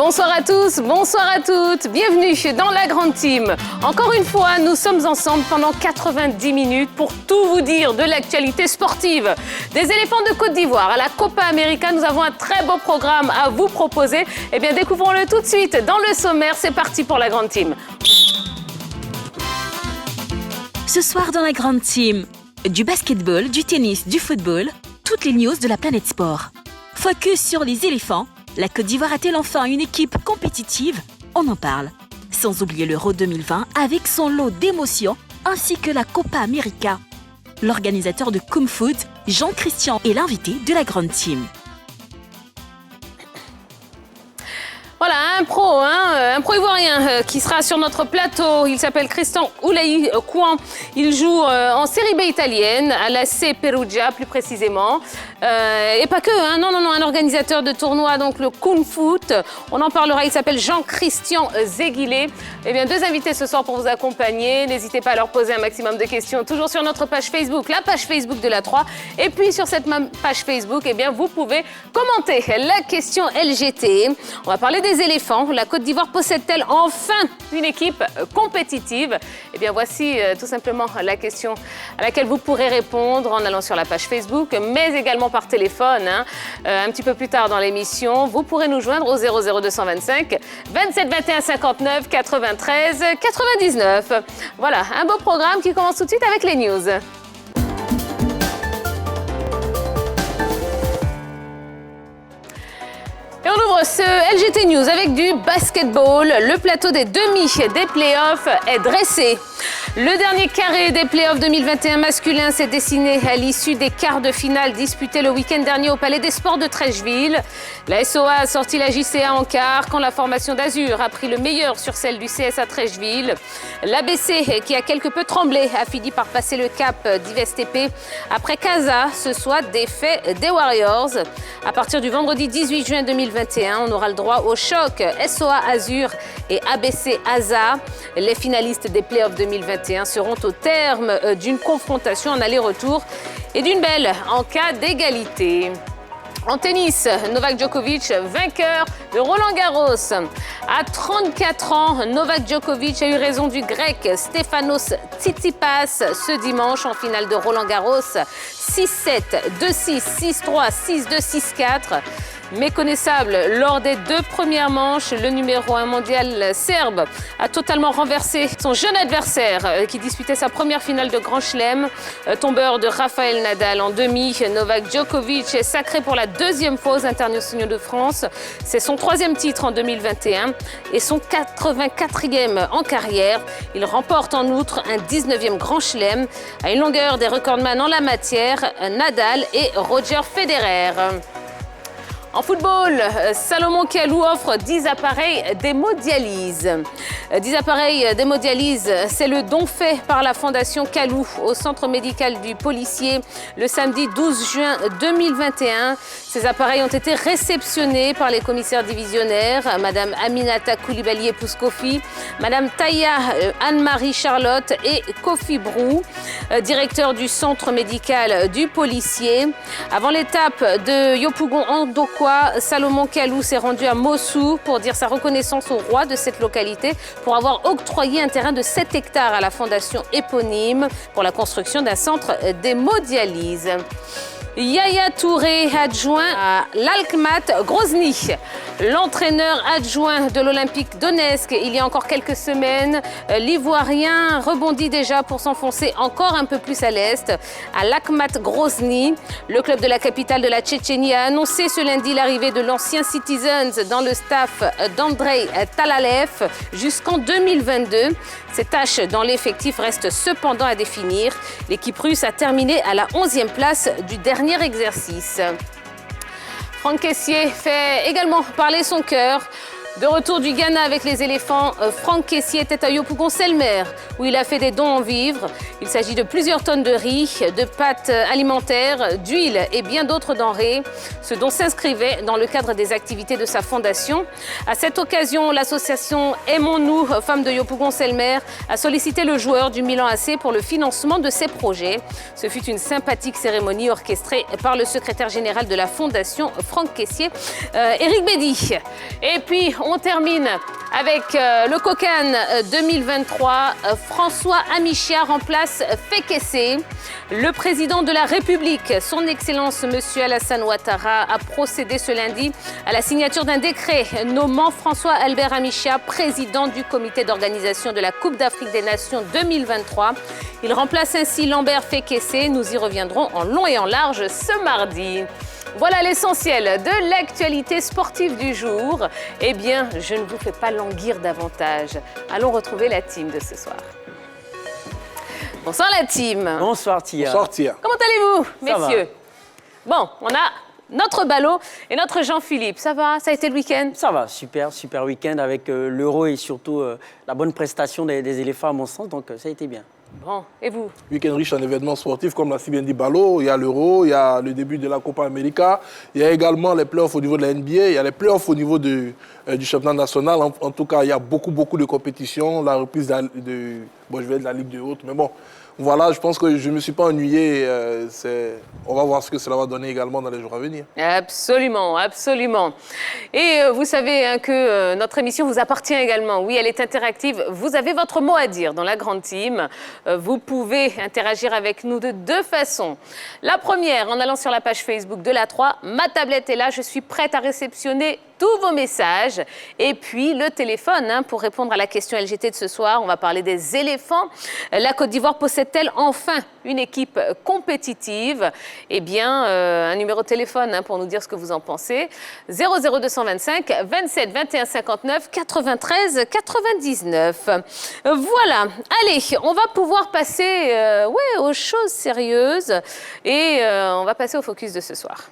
Bonsoir à tous, bonsoir à toutes, bienvenue dans la grande team. Encore une fois, nous sommes ensemble pendant 90 minutes pour tout vous dire de l'actualité sportive. Des éléphants de Côte d'Ivoire à la Copa América, nous avons un très beau programme à vous proposer. Eh bien, découvrons-le tout de suite dans le sommaire. C'est parti pour la grande team. Ce soir dans la grande team, du basketball, du tennis, du football, toutes les news de la planète sport. Focus sur les éléphants. La Côte d'Ivoire a-t-elle enfin une équipe compétitive? On en parle. Sans oublier l'Euro 2020 avec son lot d'émotions ainsi que la Copa América. L'organisateur de Kung Foot, Jean-Christian, est l'invité de la grande team. Voilà, un pro ivoirien qui sera sur notre plateau. Il s'appelle Christian Oulaï Kouan. Il joue en Série B italienne, à l'AC Perugia plus précisément. Et pas que, non, un organisateur de tournoi, donc le Kung Foot. On en parlera, il s'appelle Jean-Christian Zeguilé. Eh bien, deux invités ce soir pour vous accompagner. N'hésitez pas à leur poser un maximum de questions, toujours sur notre page Facebook, la page Facebook de la 3. Et puis sur cette même page Facebook, eh bien, vous pouvez commenter la question LGT. On va parler des éléphants. La Côte d'Ivoire possède-t-elle enfin une équipe compétitive? Eh bien, voici tout simplement la question à laquelle vous pourrez répondre en allant sur la page Facebook, mais également par téléphone. Un petit peu plus tard dans l'émission, vous pourrez nous joindre au 00225 27 21 59 93 99. Voilà, un beau programme qui commence tout de suite avec les news. Et on ouvre ce LGT News avec du basketball. Le plateau des demi des playoffs est dressé. Le dernier carré des playoffs 2021 masculin s'est dessiné à l'issue des quarts de finale disputés le week-end dernier au Palais des Sports de Trècheville. La SOA a sorti la JCA en quart quand la formation d'Azur a pris le meilleur sur celle du CSA Trècheville. L'ABC, qui a quelque peu tremblé, a fini par passer le cap d'IVSTP après qu'Aza se soit défait des Warriors. À partir du vendredi 18 juin 2021, on aura le droit au choc SOA Azur et ABC Aza. Les finalistes des playoffs 2021 seront au terme d'une confrontation en aller-retour et d'une belle en cas d'égalité. En tennis, Novak Djokovic, vainqueur de Roland-Garros. À 34 ans, Novak Djokovic a eu raison du grec Stefanos Tsitsipas ce dimanche en finale de Roland-Garros. 6-7, 2-6, 6-3, 6-2, 6-4. Méconnaissable lors des deux premières manches, le numéro 1 mondial serbe a totalement renversé son jeune adversaire qui disputait sa première finale de Grand Chelem. Tombeur de Rafael Nadal en demi, Novak Djokovic est sacré pour la deuxième fois aux Internationaux de France. C'est son troisième titre en 2021 et son 84e en carrière. Il remporte en outre un 19e Grand Chelem à une longueur des recordman en la matière, Nadal et Roger Federer. En football, Salomon Kalou offre 10 appareils d'hémodialyse. 10 appareils d'hémodialyse, c'est le don fait par la Fondation Kalou au centre médical du Policier le samedi 12 juin 2021. Ces appareils ont été réceptionnés par les commissaires divisionnaires, Madame Aminata Koulibaly épouse Kofi, Madame Taya Anne-Marie Charlotte et Kofi Brou, directeur du centre médical du Policier. Avant l'étape de Yopougon Andokwa, Salomon Kalou s'est rendu à Mossou pour dire sa reconnaissance au roi de cette localité pour avoir octroyé un terrain de 7 hectares à la fondation éponyme pour la construction d'un centre d'hémodialyse. Yaya Touré, adjoint à l'Alkmaar Grozny. L'entraîneur adjoint de l'Olympique Donetsk il y a encore quelques semaines, l'Ivoirien rebondit déjà pour s'enfoncer encore un peu plus à l'est, à l'Alkmaar Grozny. Le club de la capitale de la Tchétchénie a annoncé ce lundi l'arrivée de l'ancien Citizens dans le staff d'Andrei Talalev jusqu'en 2022. Ces tâches dans l'effectif restent cependant à définir. L'équipe russe a terminé à la 11e place du dernier exercice. Franck Kessié fait également parler son cœur. De retour du Ghana avec les éléphants, Franck Kessié était à Yopougon-Selmer où il a fait des dons en vivres. Il s'agit de plusieurs tonnes de riz, de pâtes alimentaires, d'huile et bien d'autres denrées. Ce don s'inscrivait dans le cadre des activités de sa fondation. À cette occasion, l'association Aimons-nous, femmes de Yopougon-Selmer, a sollicité le joueur du Milan AC pour le financement de ses projets. Ce fut une sympathique cérémonie orchestrée par le secrétaire général de la fondation, Franck Kessié, Éric Bédy. Et puis, on termine avec le Cocan 2023. François Amichia remplace Fekese. Le président de la République, son Excellence Monsieur Alassane Ouattara, a procédé ce lundi à la signature d'un décret nommant François Albert Amichia président du comité d'organisation de la Coupe d'Afrique des Nations 2023. Il remplace ainsi Lambert Fekese. Nous y reviendrons en long et en large ce mardi. Voilà l'essentiel de l'actualité sportive du jour. Eh bien, je ne vous fais pas languir davantage. Allons retrouver la team de ce soir. Bonsoir la team. Bonsoir Tia. Bonsoir Tia. Comment allez-vous, Ça messieurs? Bon, on a notre Ballot et notre Jean-Philippe. Ça va? Ça a été le week-end? Ça va, super week-end avec l'Euro et surtout la bonne prestation des éléphants à mon sens, donc ça a été bien. Bon, et vous? Week-end riche en événements sportifs, comme l'a si bien dit Ballot. Il y a l'Euro, il y a le début de la Copa América, il y a également les playoffs au niveau de la NBA, il y a les playoffs au niveau du championnat national. En tout cas, il y a beaucoup de compétitions, la reprise je vais de la Ligue de haute, mais bon, voilà, je pense que je ne me suis pas ennuyé. On va voir ce que cela va donner également dans les jours à venir. Absolument, absolument. Et vous savez que notre émission vous appartient également. Oui, elle est interactive. Vous avez votre mot à dire dans la grande team. Vous pouvez interagir avec nous de deux façons. La première, en allant sur la page Facebook de la 3. Ma tablette est là, je suis prête à réceptionner tous vos messages. Et puis le téléphone pour répondre à la question LGT de ce soir. On va parler des éléphants. La Côte d'Ivoire possède-t-elle enfin une équipe compétitive? Eh bien, un numéro de téléphone pour nous dire ce que vous en pensez. 00225 27 21 59 93 99. Voilà. Allez, on va pouvoir passer aux choses sérieuses et on va passer au focus de ce soir.